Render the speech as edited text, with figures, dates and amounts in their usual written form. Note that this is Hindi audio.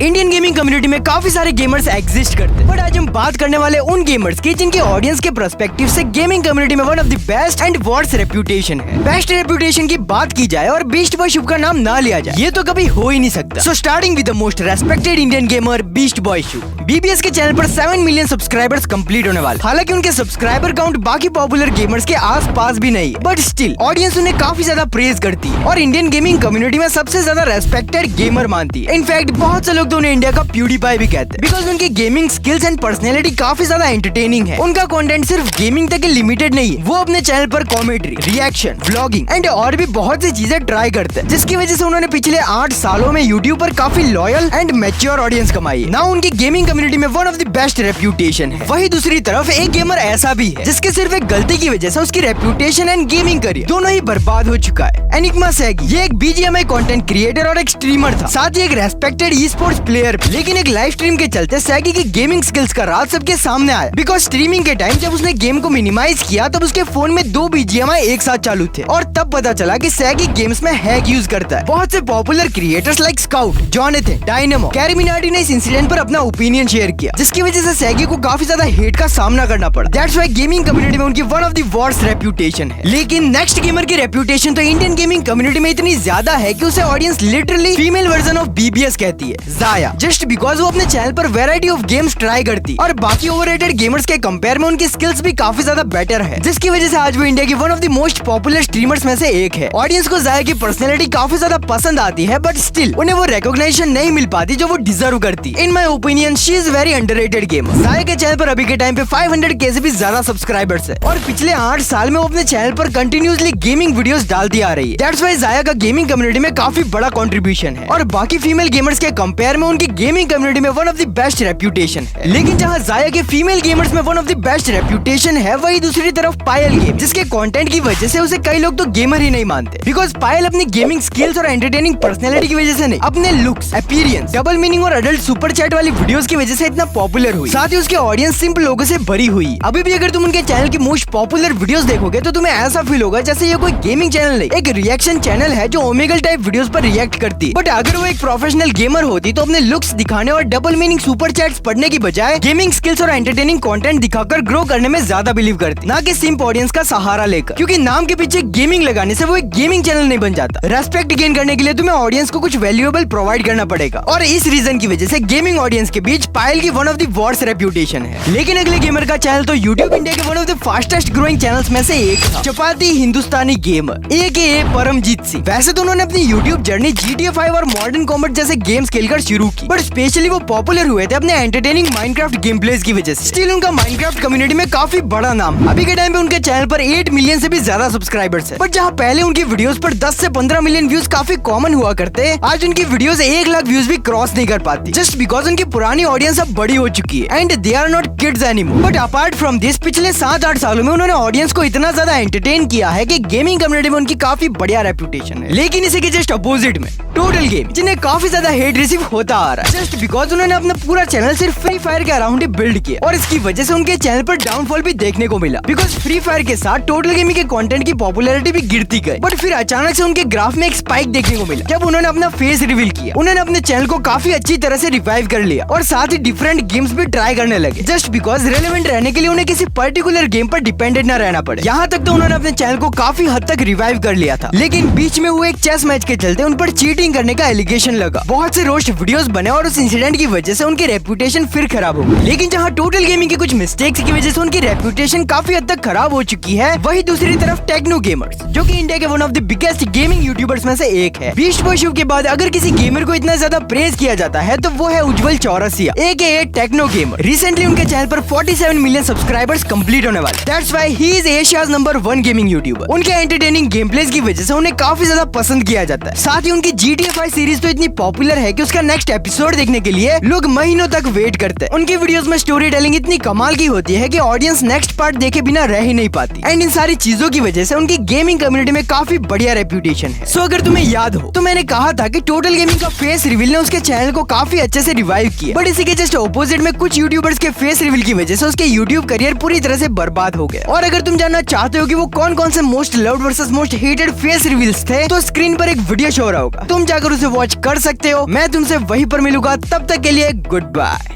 इंडियन गेमिंग कम्युनिटी में काफी सारे गेमर्स एग्जिस्ट करते हैं, बट आज हम बात करने वाले उन गेमर्स की जिनके ऑडियंस के पर्सपेक्टिव से गेमिंग कम्युनिटी में one of the best and worst reputation है। बेस्ट रेप्यूटेशन की बात की जाए और बीस्ट बॉय शुभ का नाम ना लिया जाए, ये तो कभी हो ही नहीं सकता। So starting with the most respected Indian gamer beast boy Shubh. BBS के चैनल पर 7 मिलियन सब्सक्राइबर्स कंप्लीट होने वाले। हालांकि उनके सब्सक्राइबर काउंट बाकी पॉपुलर गेमर्स के आसपास भी नहीं, बट स्टिल ऑडियंस उन्हें काफी ज्यादा प्रेज करती है और इंडियन गेमिंग कम्युनिटी में सबसे ज्यादा रेस्पेक्टेड गेमर मानती है। इनफैक्ट बहुत से लोग तो उन्हें इंडिया का प्यूडीपाई भी कहते हैं, बिकॉज उनकी गेमिंग स्किल्स एंड पर्सनैलिटी काफी ज्यादा एंटरटेनिंग है। उनका कंटेंट सिर्फ गेमिंग तक लिमिटेड नहीं, वो अपने चैनल पर कॉमेडी, रिएक्शन, व्लॉगिंग एंड और भी बहुत सी चीजें ट्राई करते हैं, जिसकी वजह से उन्होंने पिछले 8 सालों में यूट्यूब पर काफी लॉयल एंड मैच्योर ऑडियंस कमाई। नाउ उनकी गेमिंग कम्युनिटी में one of the best reputation है। वही दूसरी तरफ एक गेमर ऐसा भी है जिसके सिर्फ एक गलती की वजह से उसकी रेप्यूटेशन एंड गेमिंग करियर दोनों ही बर्बाद हो चुका है। एनिग्मा सैगी ये एक बीजीएमआई कंटेंट क्रिएटर और एक स्ट्रीमर था, साथ ही एक रेस्पेक्टेड ई स्पोर्ट्स प्लेयर। लेकिन एक लाइव स्ट्रीम के चलते सैगी की गेमिंग स्किल्स का राज सबके सामने आया, बिकॉज स्ट्रीमिंग के टाइम जब उसने गेम को मिनिमाइज किया तब उसके फोन में 2 बीजीएमआई एक साथ चालू थे और तब पता चला कि सैगी गेम्स में हैक यूज करता है। बहुत से popular creators like scout, Jonathan, dynamo, CarryMinati ने इस इंसिडेंट पर अपना ओपिनियन शेयर किया, जिसकी वजह से सैगी को काफी ज्यादा हेट का सामना करना पड़ा। दैट्स व्हाई गेमिंग कम्युनिटी में उनकी one of the worst reputation है। लेकिन नेक्स्ट गेमर की रेप्यूटेशन तो इंडियन गेमिंग कम्युनिटी में इतनी ज्यादा है कि उसे audience literally female version of BBS कहती है, जाया। जस्ट बिकॉज वो अपने चैनल पर वैरायटी ऑफ गेम्स ट्राई करती और बाकी ओवररेटेड गेमर्स के कंपेयर में उनकी स्किल्स भी काफी ज्यादा बेटर है, जिसकी वजह से आज वो इंडिया की one of the most popular streamers में से एक है। ऑडियंस को जाया की पर्सनैलिटी काफी ज्यादा पसंद आती है, बट स्टिल उन्हें वो रिकॉग्निशन नहीं मिल पाती जो वो डिजर्व करती। In my opinion she is very underrated gamer. Jaya के चैनल पर अभी के टाइम पे 500K से भी ज्यादा सब्सक्राइबर्स है और पिछले 8 साल में वो अपने चैनल पर कंटिन्यूसली गेमिंग वीडियोस डालती आ रही है। दैट्स व्हाई जाया का गेमिंग कम्युनिटी में काफी बड़ा कंट्रीब्यूशन है और बाकी फीमेल गेमर्स के कंपेयर में उनकी गेमिंग कम्युनिटी में one of the best reputation है। लेकिन जहां जाया के फीमेल गेमर्स में one of the best reputation है, वही दूसरी तरफ पायल गेम, जिसके कंटेंट की वजह से उसे कई लोग तो गेमर ही नहीं मानते, बिकॉज पायल अपनी गेमिंग स्किल्स और एंटरटेनिंग पर्सनैलिटी की वजह से नहीं, अपने लुक्स, अपीयरेंस, डबल मीनिंग और अडल्ट सुपर चैट वाली वीडियोस की वजह से इतना पॉपुलर हुई। साथ ही उसके ऑडियंस सिंपल लोगों से भरी हुई। अभी भी अगर तुम उनके चैनल की मोस्ट पॉपुलर वीडियोस देखोगे तो तुम्हें ऐसा फील होगा जैसे ये कोई गेमिंग चैनल नहीं, एक रिएक्शन चैनल है जो ओमेगल टाइप वीडियोस पर रिएक्ट करती। बट अगर वो एक प्रोफेशनल गेमर होती तो अपने लुक्स दिखाने और डबल मीनिंग सुपर चैट्स पढ़ने की बजाय गेमिंग स्किल्स और एंटरटेनिंग कंटेंट दिखाकर ग्रो करने में ज्यादा बिलीव करती, ना कि सिंप ऑडियंस का सहारा लेकर। क्योंकि नाम के पीछे गेमिंग लगाने से वो एक गेमिंग चैनल नहीं बन जाता। रेस्पेक्ट गेन करने के लिए तुम्हें ऑडियंस को कुछ वैल्यूएबल प्रोवाइड करना पड़ेगा और इस रीजन की वजह से गेमिंग ऑडियंस के बीच पायल की one of the worst reputation है। लेकिन अगले गेमर का चैनल तो यूट्यूब इंडिया के one of the fastest growing channels में से एक था, चपाती हिंदुस्तानी गेमर AKA परमजीत सिंह। वैसे तो उन्होंने अपनी यूट्यूब जर्नी GTA 5 और मॉडर्न कॉम्बैट जैसे गेम्स खेलकर शुरू की, बट स्पेशली वो पॉपुलर हुए थे अपने एंटरटेनिंग माइनक्राफ्ट गेम प्लेस की वजह से। स्टिल उनका माइनक्राफ्ट कम्युनिटी में काफी बड़ा नाम। अभी के टाइम पे उनके चैनल पर 8 मिलियन से भी ज्यादा सब्सक्राइबर्स है, बट जहाँ पहले उनकी वीडियोस पर 10 से 15 मिलियन व्यूज काफी कॉमन हुआ करते, आज उनकी वीडियोस 1 लाख व्यूज भी क्रॉस नहीं कर पाती, जस्ट बिकॉज उनकी पुरानी ऑडियंस अब बड़ी हो चुकी है and they are not kids anymore. But apart from this पिछले 7-8 सालों में उन्होंने ऑडियंस को इतना ज्यादा एंटरटेन किया है कि गेमिंग कम्युनिटी में उनकी काफी बढ़िया रेप्यूटेशन है। लेकिन इसी के जस्ट अपोजिट में टोटल गेम, जिन्हें काफी ज्यादा हेट रिसीव होता आ रहा है, जस्ट बिकॉज उन्होंने अपना पूरा चैनल सिर्फ फ्री फायर के अराउंड ही बिल्ड किया और इसकी वजह से उनके चैनल पर डाउनफॉल भी देखने को मिला, बिकॉज फ्री फायर के साथ टोटल गेमिंग के कंटेंट की पॉपुलैरिटी भी गिरती गई। बट फिर अचानक से उनके ग्राफ में एक स्पाइक देखने को मिला जब उन्होंने अपना फेस रिवील किया। उन्होंने अपने चैनल को काफी अच्छी तरह से रिवाइव कर लिया और साथ ही डिफरेंट गेम्स भी ट्राई करने लगे, जस्ट बिकॉज रेलेवेंट रहने के लिए उन्हें किसी पर्टिकुलर गेम पर डिपेंडेंट न रहना पड़े। यहाँ तक तो उन्होंने अपने चैनल को काफी हद तक रिवाइव कर लिया था, लेकिन बीच में हुए एक चेस मैच के चलते उन पर चीटिंग करने का एलिगेशन लगा। बहुत से रोस्ट वीडियोस बने और उस इंसिडेंट की वजह से उनकी रेप्यूटेशन फिर खराब हो गई। लेकिन जहाँ टोटल गेमिंग के कुछ मिस्टेक्स की वजह से उनकी रेप्यूटेशन काफी हद तक खराब हो चुकी है, वही दूसरी तरफ टेक्नो गेमर्स, जो कि इंडिया के one of the biggest gaming YouTubers में से एक है। बीस्ट बॉय शुभ के बाद अगर किसी गेमर को इतना ज्यादा प्रेज किया जाता है तो वो है Ujjwal Chaurasia AKA techno gamer. Recently उनके चैनल पर 47 मिलियन सब्सक्राइबर्स कंप्लीट होने वाले। That's why he is Asia's number 1 gaming YouTuber. उनके एंटरटेनिंग गेम प्लेस की वजह से उन्हें काफी ज्यादा पसंद किया जाता है। साथ ही उनकी GTA 5 सीरीज तो इतनी पॉपुलर है कि उसका नेक्स्ट एपिसोड देखने के लिए लोग महीनों तक वेट करते हैं। उनकी वीडियोस में स्टोरी टेलिंग इतनी कमाल की होती है कि ऑडियंस नेक्स्ट पार्ट देखे बिना रह ही नहीं पाती एंड इन सारी चीजों की वजह से उनकी गेमिंग कम्युनिटी में काफी बढ़िया रेप्यूटेशन है। सो अगर तुम्हें याद हो तो मैंने कहा था कि टोटल गेमिंग का फेस रिवील ने उसके चैनल को काफी अच्छे से रिवाइव किया, बट इसी के जस्ट ऑपोजिट में कुछ यूट्यूबर्स के फेस रिवील की वजह से उसके यूट्यूब करियर पूरी तरह से बर्बाद हो गया। और अगर तुम जानना चाहते हो कि वो कौन कौन से most loved versus most hated face reveals थे, तो स्क्रीन पर एक वीडियो शो हो रहा होगा, तुम जाकर उसे वॉच कर सकते हो। मैं तुमसे वहीं पर मिलूंगा, तब तक के लिए गुड बाय।